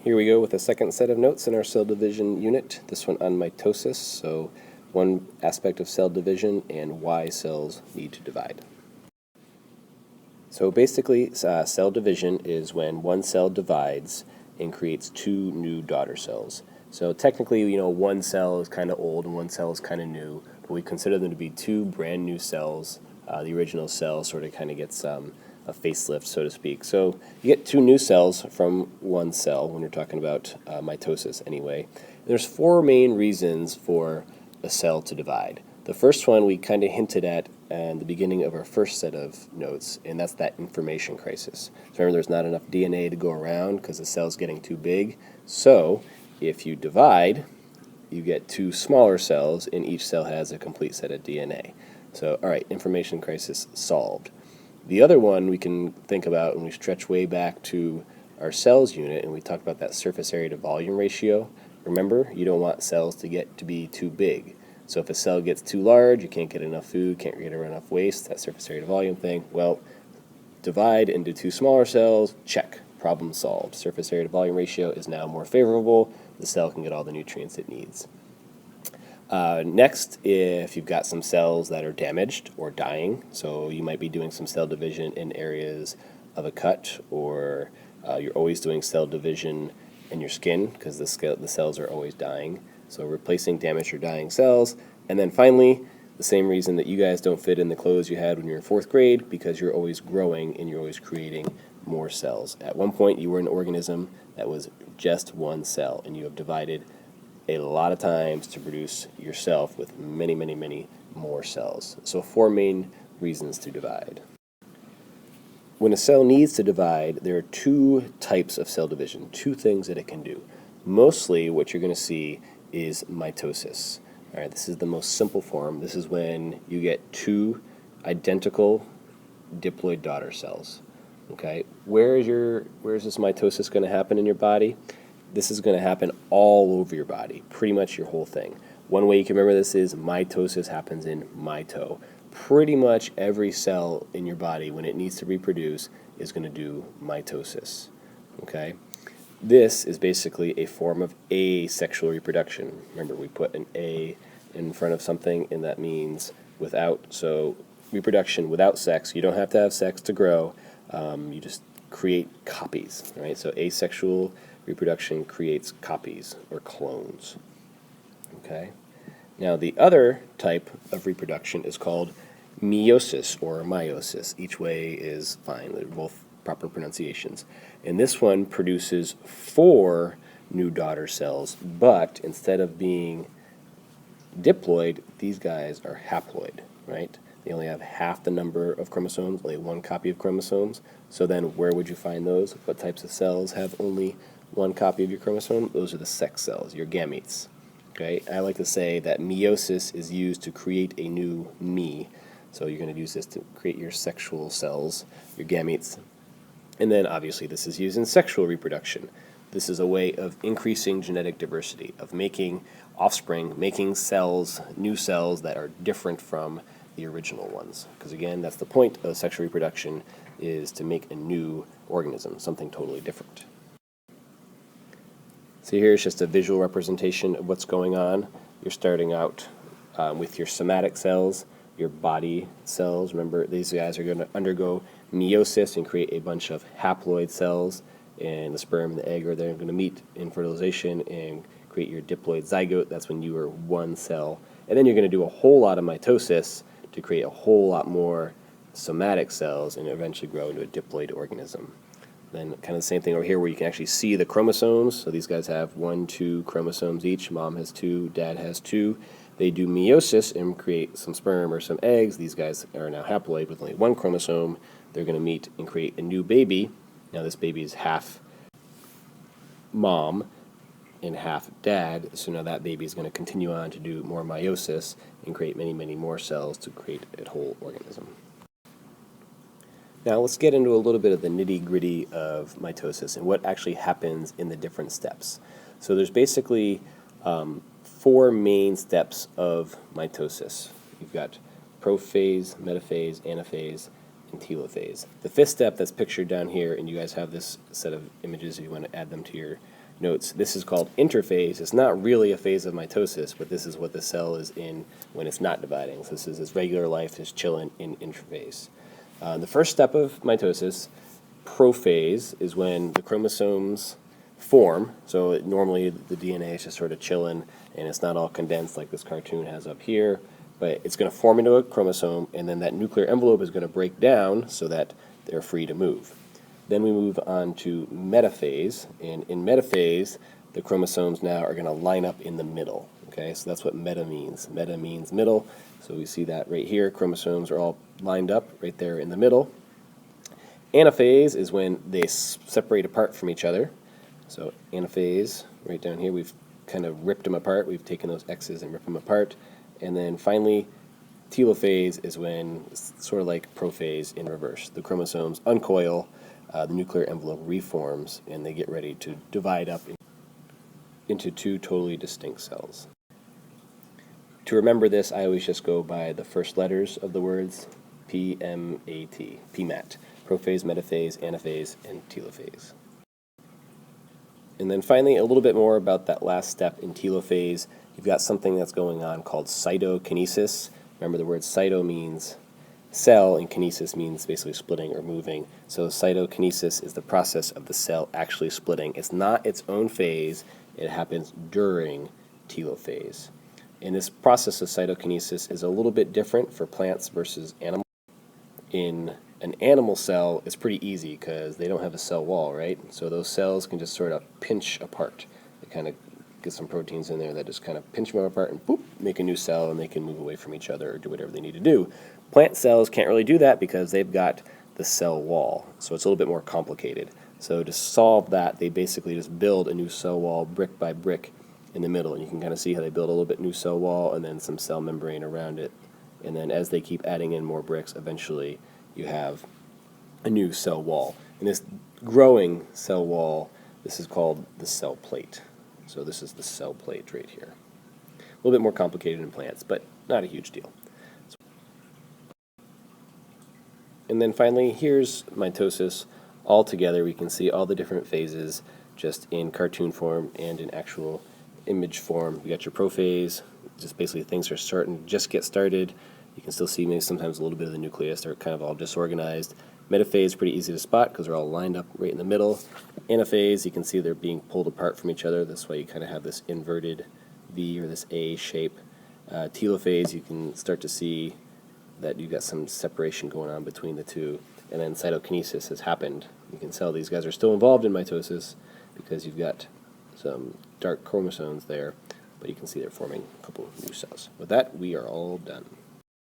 Here we go with a second set of notes in our cell division unit, this one on mitosis, so one aspect of cell division and why cells need to divide. So basically, cell division is when one cell divides and creates two new daughter cells. So technically, one cell is kind of old and one cell is kind of new, but we consider them to be two brand new cells. The original cell sort of kind of gets a facelift, so to speak. So you get two new cells from one cell when you're talking about mitosis anyway. And there's four main reasons for a cell to divide. The first one we kind of hinted at in the beginning of our first set of notes, and that's that information crisis. So remember, there's not enough DNA to go around because the cell's getting too big. So if you divide, you get two smaller cells, and each cell has a complete set of DNA. So, all right, information crisis solved. The other one we can think about when we stretch way back to our cells unit, and we talked about that surface area to volume ratio. Remember, you don't want cells to get to be too big. So if a cell gets too large, you can't get enough food, can't get enough waste, that surface area to volume thing. Well, divide into two smaller cells, check, problem solved. Surface area to volume ratio is now more favorable. The cell can get all the nutrients it needs. Next, if you've got some cells that are damaged or dying, so you might be doing some cell division in areas of a cut, or you're always doing cell division in your skin because the cells are always dying. So replacing damaged or dying cells. And then finally, the same reason that you guys don't fit in the clothes you had when you were in fourth grade, because you're always growing and you're always creating more cells. At one point, you were an organism that was just one cell, and you have divided a lot of times to produce yourself with many, many, many more cells. So four main reasons to divide. When a cell needs to divide, there are two types of cell division, two things that it can do. Mostly what you're going to see is mitosis. All right, this is the most simple form. This is when you get two identical diploid daughter cells. Okay, where is this mitosis going to happen in your body? This is going to happen all over your body, pretty much your whole thing. One way you can remember this is mitosis happens in mito. Pretty much every cell in your body, when it needs to reproduce, is going to do mitosis. Okay? This is basically a form of asexual reproduction. Remember, we put an A in front of something, and that means without. So reproduction without sex. You don't have to have sex to grow. You just create copies, right? So asexual reproduction creates copies or clones. Okay? Now, the other type of reproduction is called meiosis or meiosis. Each way is fine. They're both proper pronunciations. And this one produces four new daughter cells, but instead of being diploid, these guys are haploid, right? They only have half the number of chromosomes, only one copy of chromosomes. So then where would you find those? What types of cells have only one copy of your chromosome? Those are the sex cells, your gametes. Okay? I like to say that meiosis is used to create a new me. So you're going to use this to create your sexual cells, your gametes. And then obviously this is used in sexual reproduction. This is a way of increasing genetic diversity, of making offspring, making cells, new cells that are different from the original ones. Because again, that's the point of sexual reproduction, is to make a new organism, something totally different. So here's just a visual representation of what's going on. You're starting out with your somatic cells, your body cells. Remember, these guys are going to undergo meiosis and create a bunch of haploid cells, and the sperm and the egg are then going to meet in fertilization and create your diploid zygote. That's when you are one cell. And then you're going to do a whole lot of mitosis to create a whole lot more somatic cells and eventually grow into a diploid organism. Then kind of the same thing over here where you can actually see the chromosomes. So these guys have 1, 2 chromosomes each. Mom has 2, dad has 2. They do meiosis and create some sperm or some eggs. These guys are now haploid with only one chromosome. They're going to meet and create a new baby. Now this baby is half mom and half dad, so now that baby is going to continue on to do more meiosis and create many, many more cells to create a whole organism. Now let's get into a little bit of the nitty-gritty of mitosis and what actually happens in the different steps. So there's basically four main steps of mitosis. You've got prophase, metaphase, anaphase, and telophase. The fifth step that's pictured down here, and you guys have this set of images if you want to add them to your notes, this is called interphase. It's not really a phase of mitosis, but this is what the cell is in when it's not dividing. So this is its regular life, is chilling in interphase. The first step of mitosis, prophase, is when the chromosomes form. So normally the DNA is just sort of chilling, and it's not all condensed like this cartoon has up here, but it's going to form into a chromosome, and then that nuclear envelope is going to break down so that they're free to move. Then we move on to metaphase, and in metaphase, the chromosomes now are going to line up in the middle. Okay, so that's what meta means. Meta means middle, so we see that right here. Chromosomes are all lined up right there in the middle. Anaphase is when they separate apart from each other. So anaphase, right down here, we've kind of ripped them apart. We've taken those X's and ripped them apart. And then finally, telophase is when it's sort of like prophase in reverse. The chromosomes uncoil, the nuclear envelope reforms, and they get ready to divide up into two totally distinct cells. To remember this, I always just go by the first letters of the words, P-M-A-T, PMAT, prophase, metaphase, anaphase, and telophase. And then finally, a little bit more about that last step in telophase. You've got something that's going on called cytokinesis. Remember, the word cyto means cell, and kinesis means basically splitting or moving. So cytokinesis is the process of the cell actually splitting. It's not its own phase. It happens during telophase. And this process of cytokinesis is a little bit different for plants versus animals. In an animal cell, it's pretty easy because they don't have a cell wall, right? So those cells can just sort of pinch apart. They kind of get some proteins in there that just kind of pinch them apart and boop, make a new cell, and they can move away from each other or do whatever they need to do. Plant cells can't really do that because they've got the cell wall, so it's a little bit more complicated. So to solve that, they basically just build a new cell wall brick by brick in the middle, and you can kind of see how they build a little bit new cell wall and then some cell membrane around it. And then as they keep adding in more bricks, eventually you have a new cell wall. And this growing cell wall, this is called the cell plate. So this is the cell plate right here. A little bit more complicated in plants, but not a huge deal. And then finally, here's mitosis. All together, we can see all the different phases just in cartoon form and in actual image form. You got your prophase, just basically things are starting to just get started. You can still see maybe sometimes a little bit of the nucleus. They're kind of all disorganized. Metaphase, pretty easy to spot because they're all lined up right in the middle. Anaphase, you can see they're being pulled apart from each other. That's why you kind of have this inverted V or this A shape. Telophase, you can start to see that you've got some separation going on between the two. And then cytokinesis has happened. You can tell these guys are still involved in mitosis because you've got some dark chromosomes there, but you can see they're forming a couple of new cells. With that, we are all done.